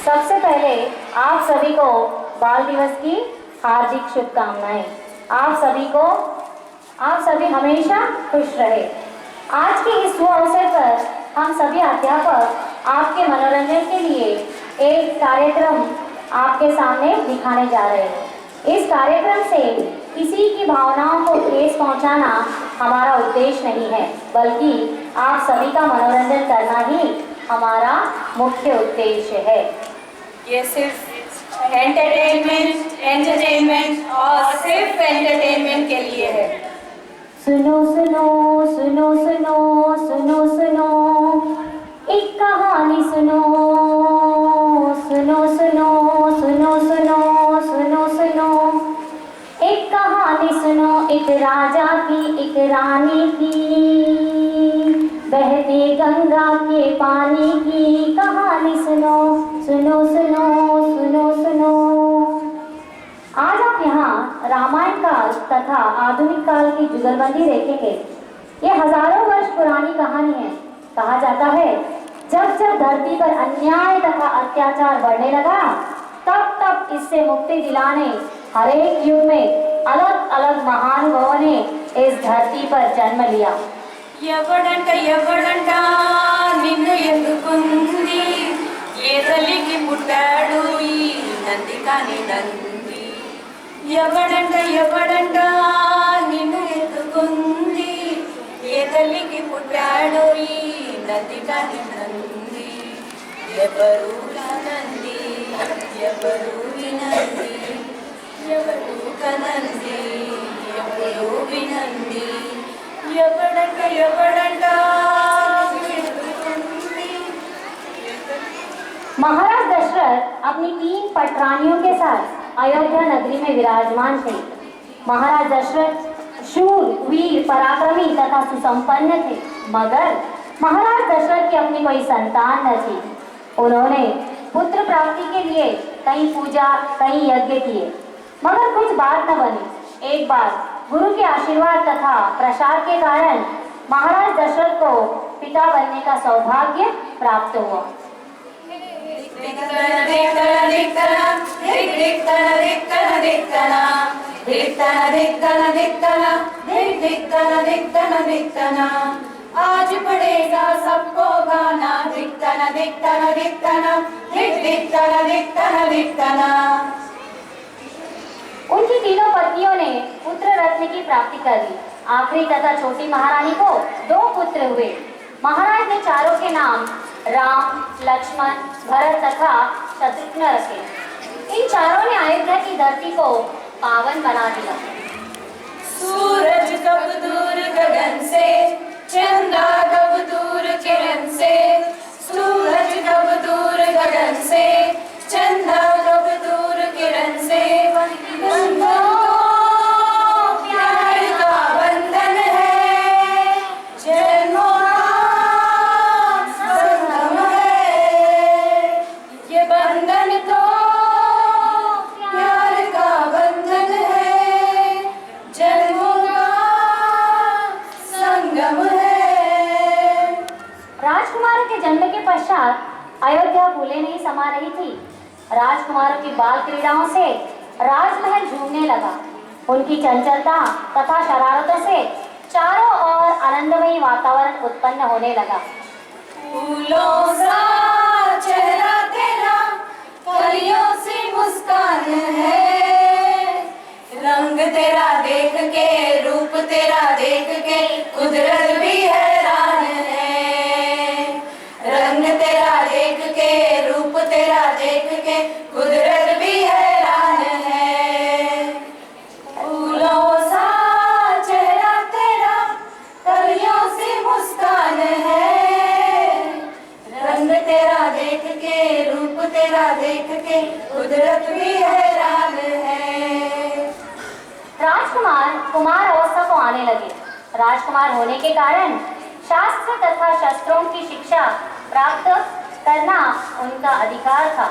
सबसे पहले आप सभी को बाल दिवस की हार्दिक शुभकामनाएं। आप सभी हमेशा खुश रहे। आज के इस शुभ अवसर पर हम सभी अध्यापक आपके मनोरंजन के लिए एक कार्यक्रम आपके सामने दिखाने जा रहे हैं। इस कार्यक्रम से किसी की भावनाओं को ठेस पहुंचाना हमारा उद्देश्य नहीं है, बल्कि आप सभी का मनोरंजन करना ही हमारा मुख्य उद्देश्य है। ये सिर्फ एंटरटेनमेंट और सिर्फ एंटरटेनमेंट के लिए है। सुनो सुनो सुनो सुनो सुनो सुनो एक कहानी सुनो। सुनो सुनो सुनो सुनो सुनो सुनो एक कहानी सुनो। एक राजा की एक रानी की, बहते गंगा के पानी की कहानी सुनो। सुनो सुनो सुनो सुनो। आज आप यहाँ रामायण काल तथा आधुनिक काल की जुगलबंदी देखेंगे। ये हजारों वर्ष पुरानी कहानी है। कहा जाता है जब जब धरती पर अन्याय तथा अत्याचार बढ़ने लगा, तब तब इससे मुक्ति दिलाने हर एक युग में अलग अलग महानुभावों ने इस धरती पर जन्म लिया। ఎవడంట నిన్ను ఎందుకుంది, ఏ తల్లికి పుట్టాడు ఈ నంది కాని నంది. ఎవడంట నిన్ను ఎందుకుంది, ఏ తల్లికి పుట్టాడు ఈ నంది కాని నంది. ఎవరు కనంది ఎవరు వినంది, ఎవరు కనంది ఎవరు వినంది. महाराज दशरथ अपनी 3 पटरानियों के साथ अयोध्या नगरी में विराजमान थे। महाराज दशरथ शूर, वीर, पराक्रमी तथा सुसंपन्न थे, मगर महाराज दशरथ की अपनी कोई संतान न थी। उन्होंने पुत्र प्राप्ति के लिए कई पूजा कई यज्ञ किए, मगर कुछ बात न बनी। एक बार गुरु के आशीर्वाद तथा प्रसाद के कारण महाराज दशरथ को पिता बनने का सौभाग्य प्राप्त हुआ। आज पड़ेगा सबको गाना, दिखतना दिखतना दिखतना दिखतना दिखतना दिखतना। उनकी तीनों पत्नियों ने पुत्र रत्न की प्राप्ति कर ली। आखिरी तथा छोटी महारानी को 2 पुत्र हुए। महाराज ने चारों के नाम राम, लक्ष्मण, भरत तथा शत्रुघ्न रखे। इन चारों ने अयोध्या की धरती को पावन बना दिया। सूरज कब दूर गगन से, चंदा कब दूर किरण से। सूरज कब दूर गगन से, चंदा कब दूर किरण से। बंधन प्यार का बंधन है, जन्मों का संगम है। ये बंधन तो प्यार का बंधन है, जन्मों का संगम है। राजकुमारों के जन्म के पश्चात अयोध्या फूले नहीं समा रही थी। राजकुमारों की बाल क्रीड़ाओं से राजमहल झूमने लगा। उनकी चंचलता तथा शरारतों से चारों ओर आनंदमयी वातावरण उत्पन्न होने लगा। फूलों सा चेहरा तेरा, कलियों सी मुस्कान है। रंग तेरा देख के, रूप तेरा देख के, कुदरत भी हैरान है। रंग तेरा देख के, रूप तेरा देख के, कुदरत भी हैरान है। फूलों सा चेहरा तेरा, कलियों सी मुस्कान है। रंग तेरा देख के, रूप तेरा देख के, कुदरत भी हैरान है। राजकुमार कुमार अवस्था को आने लगे। राजकुमार होने के कारण शास्त्र तथा शस्त्रों की शिक्षा प्राप्त करना उनका अधिकार था।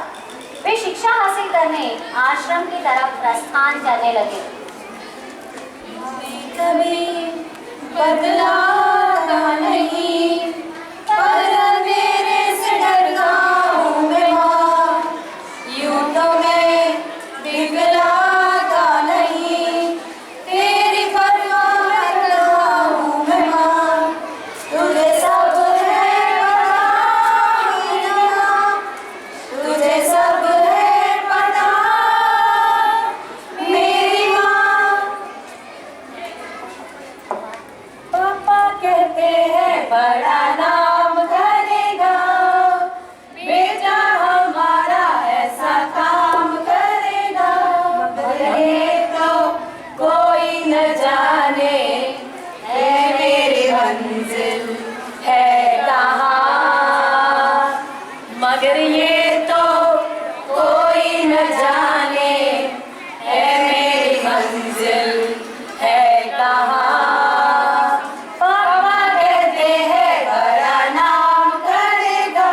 वे शिक्षा हासिल करने आश्रम की तरफ प्रस्थान करने लगे। कभी बदलाता नहीं, पर मेरे से डरता हूँ मैं माँ। मगर ये तो कोई न जाने है मेरी मंजिल है कहाँ। पापा कहते हैं बड़ा नाम करेगा।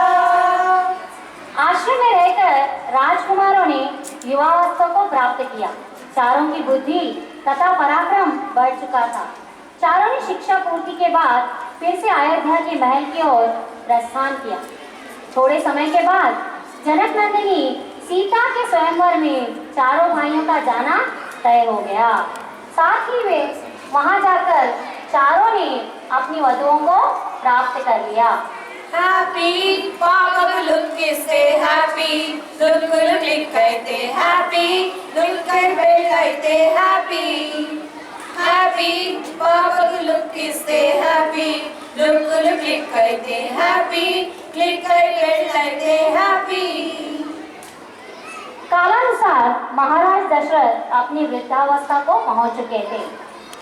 आश्रम में रहकर राजकुमारों ने युवावस्था को प्राप्त किया। चारों की बुद्धि तथा पराक्रम बढ़ चुका था। चारों ने शिक्षा पूर्ति के बाद फिर से अयोध्या के महल की ओर प्रस्थान किया। थोड़े समय के बाद जनक नंदिनी सीता के स्वयंवर में चारों भाइयों का जाना तय हो गया। साथ ही वे वहां जाकर चारों ने अपनी वधुओं को प्राप्त कर लिया। हैप्पी पापा लुक से हैप्पी लुक लुक कहते हैप्पी लुक कर कहते हैप्पी हैप्पी पापा लुक से हैप्पी लुक लुक कहते हैप्पी क्लिक कर कहते हैप्पी। कालानुसार महाराज दशरथ अपनी वृद्धावस्था को पहुंच चुके थे।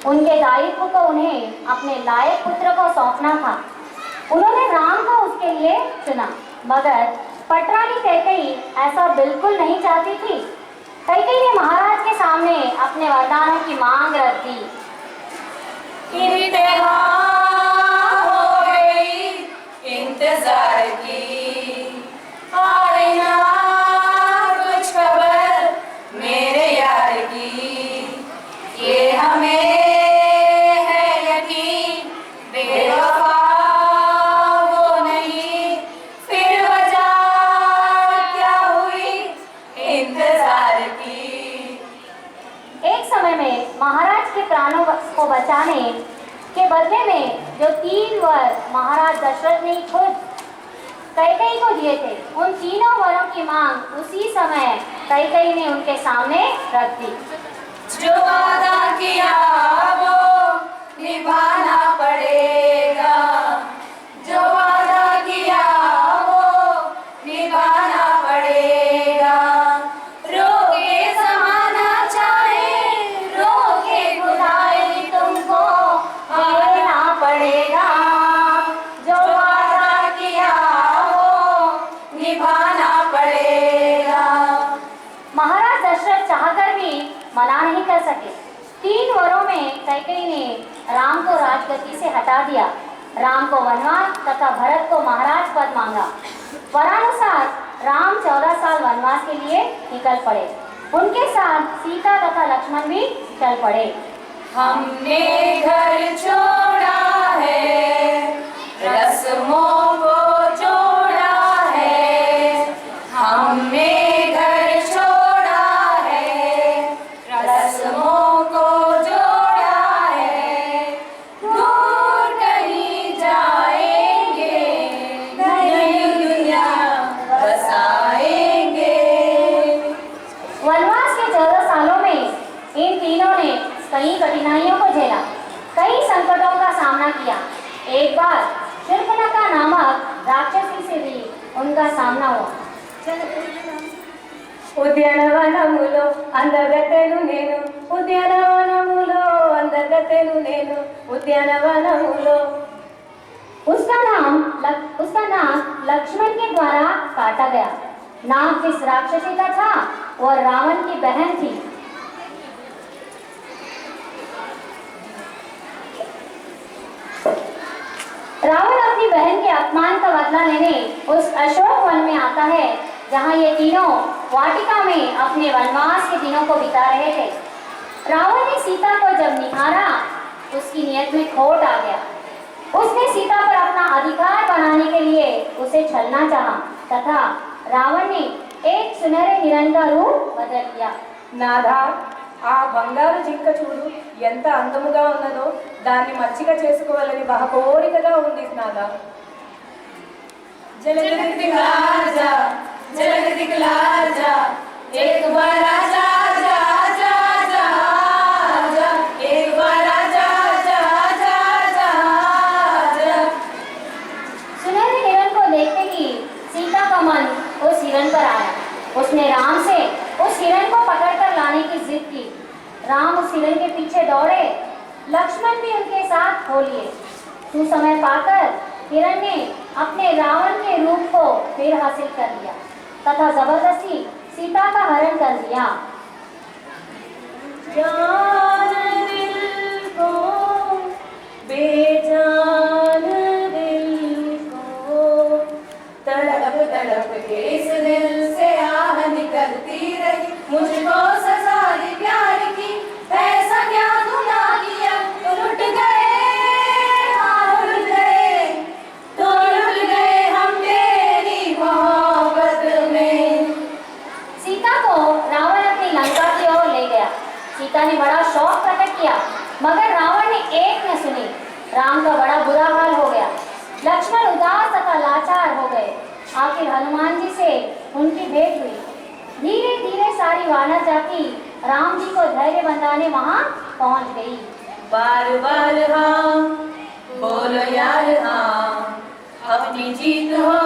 उनके दायित्व को उन्हें अपने लायक पुत्र को सौंपना था। उन्होंने राम को उसके लिए चुना, मगर पटरानी कैकेयी ऐसा बिल्कुल नहीं चाहती थी। कैकेयी ने महाराज के सामने अपने वरदानों की मांग रख दी। इंतहा हो गई इंतजार की, आए ना कुछ खबर मेरे यार की। ये हमें है यकीन बेवफा वो नहीं, फिर वजह क्या हुई इंतजार की। एक समय में महाराज के प्राणों को बचाने के बदले में जो 3 वर महाराज दशरथ ने खुद कैकेयी को दिए थे, उन तीनों वरों की मांग उसी समय कैकेयी ने उनके सामने रख दी। जो वादा किया वो निभाना पड़ेगा, जो वादा किया वो निभाना पड़ेगा। रोके जमाना चाहे रोके खुदाई तुमको मानना पड़ेगा, जो वादा किया वो निभाना पड़ेगा। महाराज दशरथ चाहकर भी मना नहीं कर सके। 3 वरों में कैकेयी ने राम को राजगद्दी से हटा दिया, राम को वनवास तथा भरत को महाराज पद मांगा। वरानुसार राम 14 साल वनवास के लिए निकल पड़े। उनके साथ सीता तथा लक्ष्मण भी चल पड़े। हमने घर छोड़ा है, रस्मों को जोड़ा है। हमने घर छोड़ा है, रस्मों को जोड़ा है। दूर कहीं जाएंगे, नई दुनिया बसाएंगे। वनवास के 14 सालों में इन तीनों ने कई कठिनाइयों को झेला, कई संकटों का सामना किया। एक बार शूर्पणखा नामक राक्षसी से भी उनका सामना हुआ। ఉద్యానవనములో అందగతెను నేను, ఉద్యానవనములో అందగతెను నేను, ఉద్యానవనములో। उसका नाम लक्ष्मण के द्वारा काटा गया। नाम जिस राक्षसी का था वह रावण की बहन थी। रावण अपनी बहन के अपमान का बदला लेने उस अशोक वन में आता है, जहाँ ये तीनों वाटिका में अपने वनवास के दिनों को बिता रहे थे। रावण ने सीता को जब निहारा, उसकी नियत में खोट आ गया। उसने सीता पर अपना अधिकार बनाने के लिए उसे छलना चाहा तथा रावण ने एक सुनहरे हिरण का रूप बदल दिया। నాథా, ఆ బంగారు జింక చూడు ఎంత అందముగా ఉన్నదో, దాన్ని మచ్చిక చేసుకోవాలని బహ కోరికగా ఉంది నాథా। झलक दिखला जा, झलक दिखला जा, एक बार आजा जा जा जा जा, एक बार आजा जा जा जा जा। सुनहरे हिरण को देखते ही सीता का मन उस हिरण पर आया। उसने राम से उस हिरण को पकड़कर लाने की जिद की। राम उस हिरण के पीछे दौड़े, लक्ष्मण भी उनके साथ हो लिए। सुसमय पाकर हिरण ने अपने रावण के रूप को फिर हासिल कर लिया तथा जबरदस्ती सीता का हरण कर दिया। जान दिल को बेजान दिल को तड़प तड़प के इस दिल से आह निकलती रही, मुझको सजा दी प्यार की, ऐसा क्या गुनाह किया तो लुट गए, हाँ लुट गए, तो लुट गए हम तेरी मोहब्बत में। सीता को रावण अपनी लंका की ओर ले गया। सीता ने बड़ा शौक प्रकट किया, मगर रावण ने एक न सुनी। राम का बड़ा बुरा हाल हो गया। लक्ष्मण उदास तथा लाचार हो गए। आखिर हनुमान जी से उनकी भेंट हुई। धीरे धीरे सारी वानर जाति राम जी को धैर्य बंधाने वहां पहुंच गई। बार बार हाँ बोलो यार हाँ, अपनी जीत हो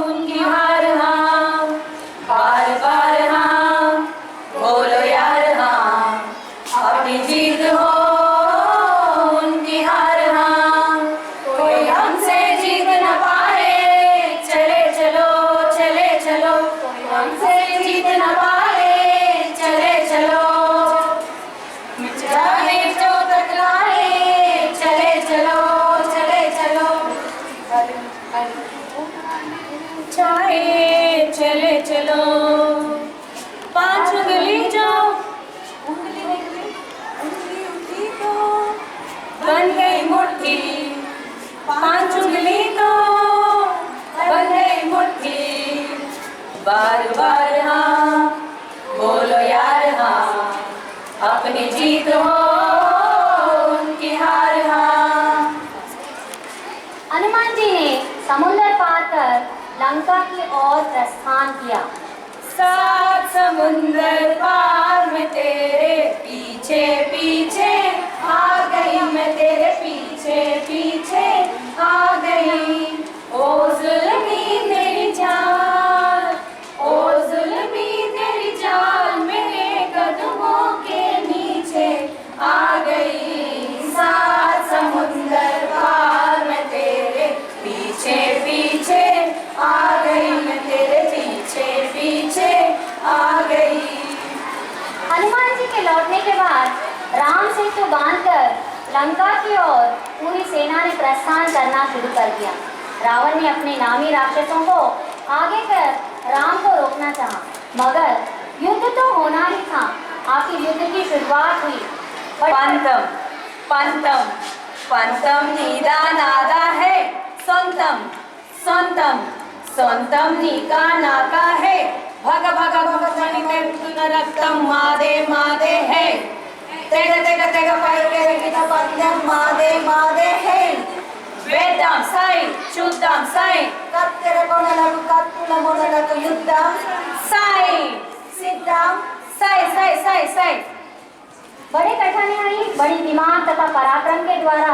उनकी हार हाँ, बार बार हाँ बोलो यार हाँ, अपनी जीत हो उनकी हार हाँ, कोई हमसे जीत न पाए, चले चलो चले चलो, कोई हमसे जीत न पाए, चले चलो, मिट जाए जो तकलाए, चले चलो चले चलो, चाहे चले चलो, पांच उंगली जो उंगली उठी तो बन गई मुट्ठी, पांच उंगली तो बन गई मुट्ठी, बार बार हाँ बोलो यार हाँ, अपनी जीत हो उनकी हार हाँ। हनुमान जी ने समुद्र पार कर लंका की ओर प्रस्थान किया। सात समुंदर पार में तेरे पीछे पीछे आ गई, मैं तेरे पीछे पीछे आ गई, ओ जुल्मी तेरी जान, ओ जुल्मी तेरी जान, मेरे कदमों के नीचे आ गई, सात समुंदर पार में तेरे पीछे पीछे आ गई, मैं तेरे पीछे पीछे आ गई। हनुमान जी के लौटने के बाद राम सेतु बांधकर लंका की ओर पूरी सेना ने प्रस्थान करना शुरू कर दिया। रावण ने अपने नामी राक्षसों को आगे कर राम को रोकना चाहा, मगर युद्ध तो होना ही था। आखिर युद्ध की शुरुआत हुई। पंतम पंतम पंतम नीदा नादा है, सोंतम सोंतम सोंतम नीका नाका है, भग भग भग जनित रक्तम मादे मादे है, तेग तेग तेग पैके गीत पंतम मादे मादे है, वेदम साई शुद्धम साई, कत्तेरे कोनलकु कत्तुल मोनलकु युद्धम साई, सिद्धम साई साई साई साई। बड़े कठिनाई, बड़ी दिमाग तथा पराक्रम के द्वारा